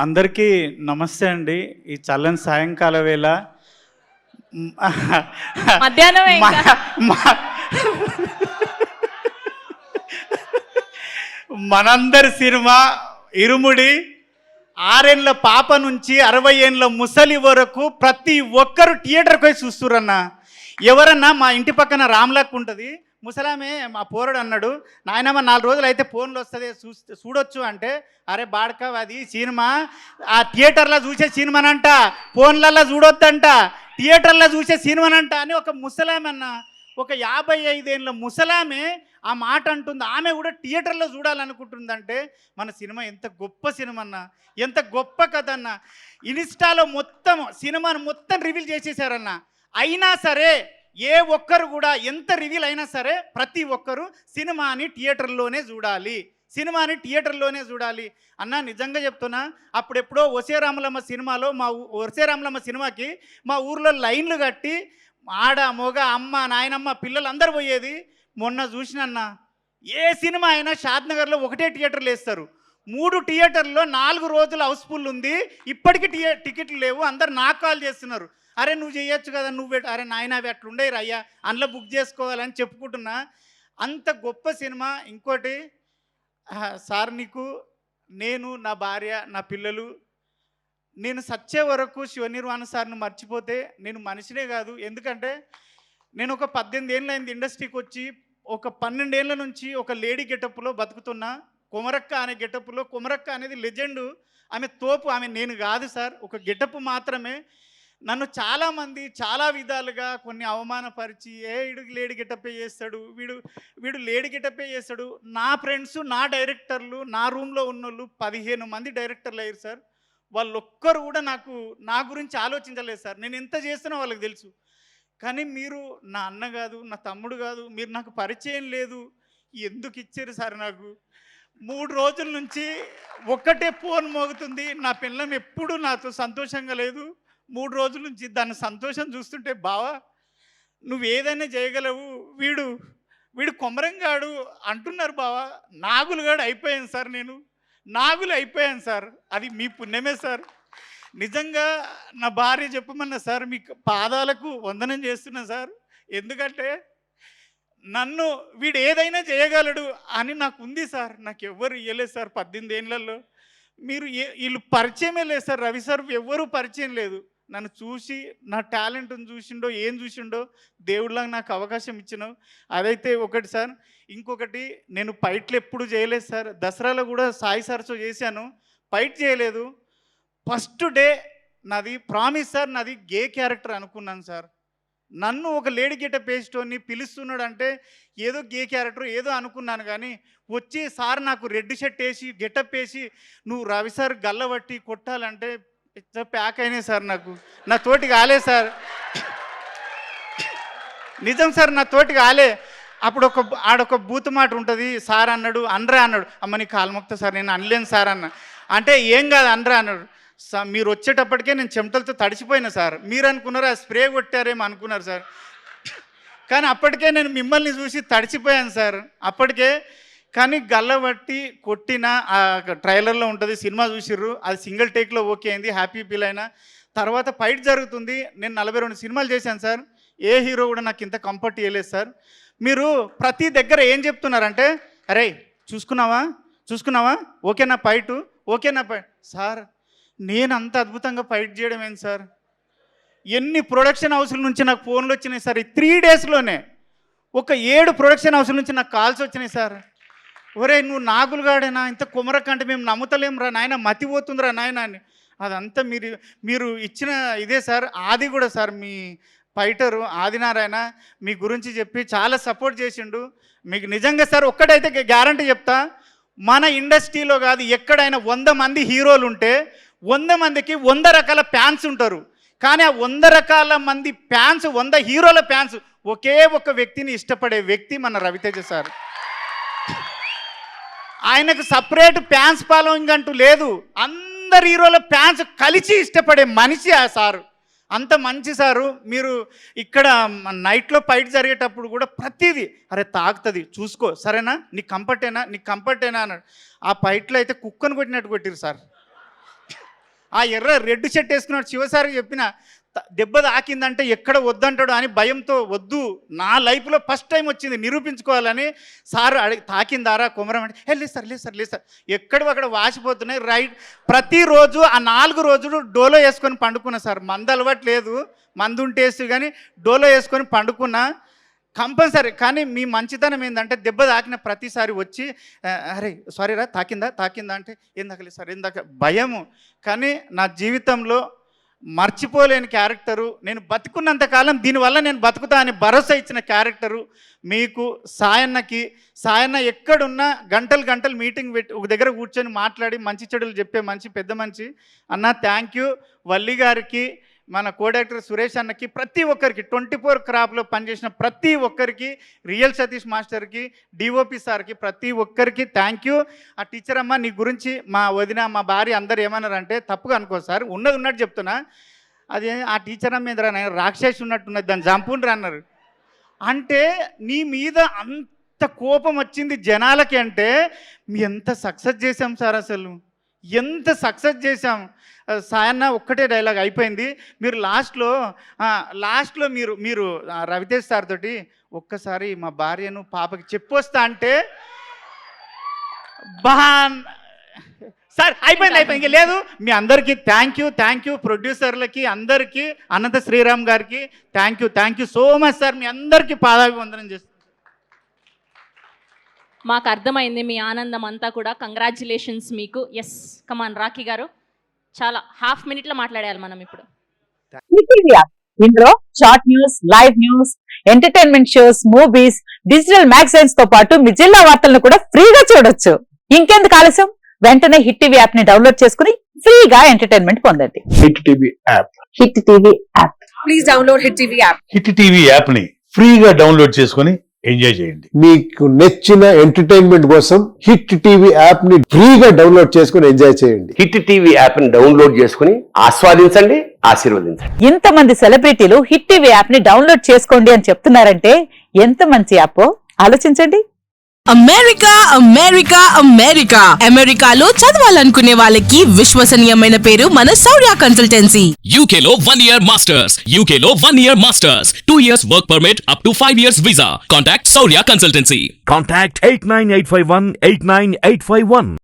అందరికీ నమస్తే అండి. ఈ చల్లని సాయంకాల వేళ మధ్యాహ్నం మనందరి సినిమా ఇరుముడి 6 ఏళ్ళ పాప నుంచి 60 ఏళ్ళ ముసలి వరకు ప్రతి ఒక్కరు థియేటర్కి పోయి చూస్తురన్న. ఎవరన్నా మా ఇంటి పక్కన రామ్లక్ ఉంటుంది, ముసలామే మా పోరడు అన్నాడు, నాయనమ్మ 4 రోజులు అయితే ఫోన్లు వస్తుంది చూడొచ్చు అంటే, అరే బాడక అది సినిమా ఆ థియేటర్లో చూసే సినిమానంట, ఫోన్లలో చూడొద్దంట, థియేటర్లో చూసే సినిమానంట అని ఒక ముసలామె అన్న, ఒక 55 ఏళ్ళ ముసలామె ఆ మాట అంటుంది. ఆమె కూడా థియేటర్లో చూడాలనుకుంటుందంటే మన సినిమా ఎంత గొప్ప సినిమా అన్న, ఎంత గొప్ప కథ అన్న. ఇన్స్టాలో మొత్తం సినిమాను మొత్తం రివీల్ చేసేసారన్న. అయినా సరే ఏ ఒక్కరు కూడా ఎంత రివీల్ అయినా సరే ప్రతి ఒక్కరు సినిమాని థియేటర్లోనే చూడాలి, సినిమాని థియేటర్లోనే చూడాలి అన్న. నిజంగా చెప్తున్నా, అప్పుడెప్పుడో ఒసే రామలమ్మ సినిమాలో ఒసే రామలమ్మ సినిమాకి మా ఊర్లో లైన్లు కట్టి ఆడ మొగ అమ్మ నాయనమ్మ పిల్లలు అందరు పోయేది. మొన్న చూసినన్న ఏ సినిమా అయినా షాద్నగర్లో ఒకటే థియేటర్లు వేస్తారు, 3 థియేటర్లో 4 రోజులు హౌస్ఫుల్ ఉంది. ఇప్పటికీ టికెట్లు లేవు. అందరు నాకు కాల్ చేస్తున్నారు, అరే నువ్వు చేయొచ్చు కదా, నువ్వు అరే నాయన అవి అట్లుండేరు అయ్యా, అందులో బుక్ చేసుకోవాలని చెప్పుకుంటున్నా. అంత గొప్ప సినిమా. ఇంకోటి సార్, నీకు నేను నా భార్య నా పిల్లలు నేను సచ్చే వరకు శివనిర్వాణ సార్ను మర్చిపోతే నేను మనిషినే కాదు. ఎందుకంటే నేను ఒక 18 ఏళ్ళు అయింది ఇండస్ట్రీకి వచ్చి, ఒక 12 ఏళ్ళ నుంచి ఒక లేడీ గెటప్లో బతుకుతున్నా. కొమరక్క అనే గెటప్లో, కొమరక్క అనేది లెజెండు, ఆమె తోపు, ఆమె నేను కాదు సార్, ఒక గెటప్ మాత్రమే. నన్ను చాలామంది చాలా విధాలుగా కొన్ని అవమానపరిచి, వీడు లేడీ గెటప్పే చేస్తాడు, వీడు లేడీ గెటప్పే చేస్తాడు. నా ఫ్రెండ్స్ నా డైరెక్టర్లు నా రూమ్లో ఉన్నోళ్ళు 15 మంది డైరెక్టర్లు అయ్యారు సార్. వాళ్ళు ఒక్కరు కూడా నా గురించి ఆలోచించలేదు సార్. నేను ఎంత చేస్తున్నా వాళ్ళకి తెలుసు. కానీ మీరు నా అన్న కాదు, నా తమ్ముడు కాదు, మీరు నాకు పరిచయం లేదు, ఎందుకు ఇచ్చారు సార్? నాకు 3 రోజుల నుంచి ఒక్కటే ఫోన్ మోగుతుంది. నా పిల్లం ఎప్పుడు నాతో సంతోషంగా లేదు. 3 రోజుల నుంచి దాని సంతోషం చూస్తుంటే, బావా నువ్వు ఏదైనా చేయగలవు, వీడు కొమరంగాడు అంటున్నారు బావా. నాగులుగాడు అయిపోయాను సార్, నేను నాగులు అయిపోయాను సార్. అది మీ పుణ్యమే సార్. నిజంగా నా భార్య చెప్పమన్నా సార్, మీకు పాదాలకు వందనం చేస్తున్నా సార్. ఎందుకంటే నన్ను వీడు ఏదైనా చేయగలడు అని నాకు ఉంది సార్. నాకు ఎవ్వరు ఇవ్వలేదు సార్ 18 ఏళ్ళల్లో. వీళ్ళు పరిచయమే లేదు సార్. రవి సార్ ఎవ్వరూ పరిచయం లేదు. నన్ను చూసి నా టాలెంట్ని చూసిండో ఏం చూసిండో దేవుడిలాగా నాకు అవకాశం ఇచ్చినావు. అదైతే ఒకటి సార్. ఇంకొకటి, నేను ఫైట్లు ఎప్పుడు చేయలేదు సార్. దసరాలో కూడా సాయి సార్తో చేశాను, ఫైట్ చేయలేదు. ఫస్ట్ డే నాది ప్రామిస్ సార్, నాది గే క్యారెక్టర్ అనుకున్నాను సార్. నన్ను ఒక లేడీ గెటప్ వేసేటోని పిలుస్తున్నాడు అంటే ఏదో గే క్యారెక్టర్ ఏదో అనుకున్నాను. కానీ వచ్చి సార్ నాకు రెడ్ షర్ట్ వేసి గెటప్ వేసి నువ్వు రవి సార్ గల్లబట్టి కొట్టాలంటే ప్యాక్ అయినాయి సార్. నా తోటి కాలే సార్, నిజం సార్, నా తోటి కాలే. అప్పుడు ఆడొక బూత్ మాట ఉంటుంది, సార్ అన్నాడు అనరా అన్నాడు. అమ్మ నీ కాలుమొక్త సార్, నేను అనలేను సార్ అన్న. అంటే ఏం కాదు అనరా అన్నాడు. మీరు వచ్చేటప్పటికే నేను చెమటలతో తడిసిపోయినా సార్. మీరు అనుకున్నారు ఆ స్ప్రే కొట్టారేమో అనుకున్నారు సార్. కానీ అప్పటికే నేను మిమ్మల్ని చూసి తడిసిపోయాను సార్ అప్పటికే. కానీ గల్లబట్టి కొట్టిన ట్రైలర్లో ఉంటుంది, సినిమా చూసిర్రు, అది సింగిల్ టేక్లో ఓకే అయింది, హ్యాపీ ఫీల్ అయినా. తర్వాత ఫైట్ జరుగుతుంది. నేను 42 సినిమాలు చేశాను సార్. ఏ హీరో కూడా నాకు ఇంత కంఫర్ట్ ఇవ్వలేదు సార్. మీరు ప్రతి దగ్గర ఏం చెప్తున్నారంటే, అరే చూసుకున్నావా ఓకేనా ఫైటు, ఓకేనా ఫైట్. సార్ నేను అంత అద్భుతంగా ఫైట్ చేయడం ఏంటి సార్? ఎన్ని ప్రొడక్షన్ హౌస్ల నుంచి నాకు ఫోన్లు వచ్చినాయి సార్. ఈ 3 డేస్లోనే ఒక 7 ప్రొడక్షన్ హౌస్ల నుంచి నాకు కాల్స్ వచ్చినాయి సార్. ఒరే నువ్వు నాగులుగాడేనా, ఇంత కుమరకంటే మేము నమ్ముతలేం రా నాయన, మతిపోతుందిరా నాయన అని. అదంతా మీరు ఇచ్చిన ఇదే సార్. ఆది కూడా సార్, మీ ఫైటరు ఆదినారాయణ మీ గురించి చెప్పి చాలా సపోర్ట్ చేసిండు. మీకు నిజంగా సార్ ఒక్కటైతే గ్యారంటీ చెప్తా, మన ఇండస్ట్రీలో కాదు ఎక్కడైనా 100 మంది హీరోలు ఉంటే 100 మందికి 100 రకాల ఫ్యాన్స్ ఉంటారు. కానీ ఆ 100 రకాల మంది ఫ్యాన్స్, 100 హీరోల ఫ్యాన్స్ ఒకే ఒక వ్యక్తిని ఇష్టపడే వ్యక్తి మన రవితేజ సార్. ఆయనకు సపరేట్ ఫ్యాన్స్ ఫాలోయింగ్ అంటూ లేదు, అందరు హీరోల ఫ్యాన్స్ కలిసి ఇష్టపడే మనిషి ఆ సారు. అంత మంచి సారు. మీరు ఇక్కడ నైట్లో ఫైట్ జరిగేటప్పుడు కూడా ప్రతిదీ అరే తాగుతుంది చూసుకో, సరేనా, నీకు కంఫర్టేనా అన్నాడు. ఆ ఫైట్లో అయితే కుక్కను కొట్టినట్టు కొట్టిరు సార్. ఆ ఎర్ర రెడ్ షర్ట్ వేసుకున్నాడు శివసారికి చెప్పిన దెబ్బ తాకిందంటే ఎక్కడ వద్దంటాడు అని భయంతో వద్దు, నా లైఫ్లో ఫస్ట్ టైం వచ్చింది నిరూపించుకోవాలని సార్ తాకిందారా కొమరం అంటే లేదు సార్ ఎక్కడో అక్కడ వాసిపోతున్నాయి రైట్. ప్రతిరోజు ఆ 4 రోజులు డోలో వేసుకొని పండుకున్నా సార్. మందు అలవాటు లేదు, మందు ఉంటేసి కానీ డోలో వేసుకొని పండుకున్నా కంపల్సరీ. కానీ మీ మంచితనం ఏంటంటే దెబ్బ తాకిన ప్రతిసారి వచ్చి అరే సారీ రా తాకిందా అంటే ఏందాకలేదు సార్ ఏందాక భయము. కానీ నా జీవితంలో మర్చిపోలేని క్యారెక్టరు, నేను బతుకున్నంతకాలం దీనివల్ల నేను బతుకుతా అని భరోసా ఇచ్చిన క్యారెక్టరు మీకు సాయన్న ఎక్కడున్నా గంటలు మీటింగ్ పెట్టి ఒక దగ్గర కూర్చొని మాట్లాడి మంచి చెడులు చెప్పే పెద్ద మనిషి అన్న. Thank you. వల్లి గారికి, మన కోడైరెక్టర్ సురేష్ అన్నకి, ప్రతి ఒక్కరికి 24 క్రాప్లో పనిచేసిన ప్రతి ఒక్కరికి, రియల్ సతీష్ మాస్టర్కి, డిఓపి సార్కి, ప్రతి ఒక్కరికి థ్యాంక్ యూ. ఆ టీచర్ అమ్మ నీ గురించి మా వదిన మా భార్య అందరు ఏమన్నారంటే తప్పుగా అనుకో సార్, ఉన్నట్టు చెప్తున్నా, అది ఆ టీచర్ అమ్మ మీద రాక్షసి ఉన్నట్టున్నది దాన్ని చంపుండ్రు అన్నారు. అంటే నీ మీద అంత కోపం వచ్చింది జనాలకి అంటే మీ ఎంత సక్సెస్ చేశాం సార్, అసలు ఎంత సక్సెస్ చేశాం. సాయన్న ఒక్కటే డైలాగ్ అయిపోయింది. మీరు లాస్ట్లో మీరు రవితేజ్ సార్ తోటి ఒక్కసారి మా భార్యను పాపకి చెప్పొస్తా అంటే సార్ అయిపోయింది ఇంకా లేదు. మీ అందరికీ థ్యాంక్ యూ ప్రొడ్యూసర్లకి అందరికీ, అనంత శ్రీరామ్ గారికి thank you so much sir. మీ అందరికీ పాదాభివందనం చేస్తాను. మాకు అర్థమైంది మీ ఆనందం అంతా కూడా. కంగ్రాచ్యులేషన్స్ మీకు. ఎస్ కమాన్ రాఖీ గారు, చాలా హాఫ్ మినిట్లో మాట్లాడాలి మనం ఇప్పుడు. ఇందులో short news, live news, entertainment shows, movies, digital magazines తో పాటు మీ జిల్లా వార్తలను కూడా ఫ్రీగా చూడొచ్చు. ఇంకెందుకు ఆలస్యం, వెంటనే హిట్ టీవీ యాప్ ని డౌన్లోడ్ చేసుకుని ఫ్రీగా ఎంటర్టైన్మెంట్ పొందండి. Hit TV app. Please download hit TV app. Hit TV app ని ఫ్రీగా డౌన్లోడ్ చేసుకుని ఎంజాయ్ చేయండి. మీకు నచ్చిన ఎంటర్టైన్మెంట్ కోసం హిట్ టీవీ యాప్ ని ఫ్రీగా డౌన్లోడ్ చేసుకుని ఎంజాయ్ చేయండి. హిట్ టీవీ యాప్ ని డౌన్లోడ్ చేసుకుని ఆస్వాదించండి, ఆశీర్వదించండి. ఇంతమంది సెలబ్రిటీలు హిట్ టీవీ యాప్ ని డౌన్లోడ్ చేసుకోండి అని చెప్తున్నారంటే ఎంత మంచి యాప్ ఆలోచించండి. అమెరికాలో చదవాలనుకునే వాళ్ళకి విశ్వసనీయమైన పేరు మన శౌర్య కన్సల్టెన్సీ. UK లో 1 year masters, UK లో 1 year masters, 2 years work permit up to 5 years visa. Contact Saurya Consultancy. Contact 89851 89851.